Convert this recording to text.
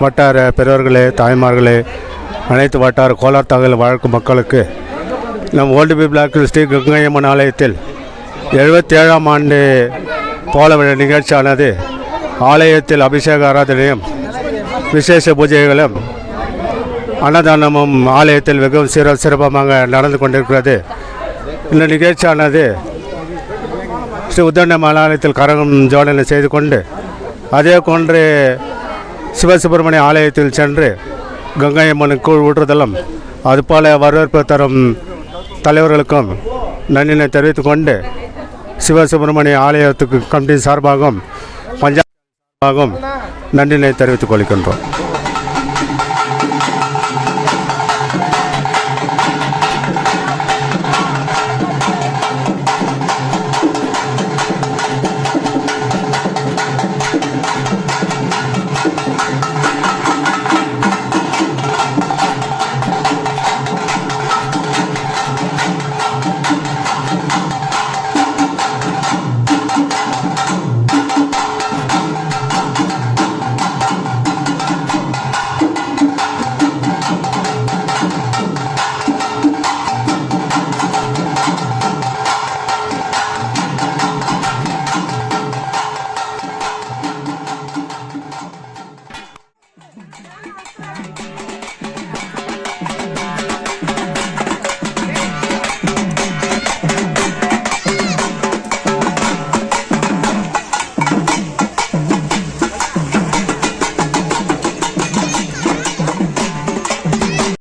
வட்டார பெரியவர்களே, தாய்மார்களே, அனைத்து வட்டார கோலார் தகவல் வழக்கும் மக்களுக்கு நம் ஓல்டு பி பிளாக்கில் ஸ்ரீ கங்கையம்மன் ஆலயத்தில் 77ஆம் ஆண்டு போல நிகழ்ச்சியானது ஆலயத்தில் அபிஷேக ஆராதனையும் விசேஷ பூஜைகளும் அன்னதானமும் ஆலயத்தில் மிகவும் சிறப்பாக நடந்து கொண்டிருக்கிறது. இந்த நிகழ்ச்சியானது ஸ்ரீ உத்தண்டம்மன் ஆலயத்தில் கரகம் ஜோடனை செய்து கொண்டு அதே போன்று சிவசுப்பிரமணிய ஆலயத்தில் சென்று கங்கையம்மனுக்கு கூழ் ஊற்றுதலும் அதுபோல் வரவேற்பு தரும் தலைவர்களுக்கும் நன்றினை தெரிவித்து கொண்டு சிவசுப்பிரமணிய ஆலயத்துக்கு கமிட்டி சார்பாகவும் பஞ்சாயத்து சார்பாகவும் நன்றினை தெரிவித்துக் கொள்கின்றோம்.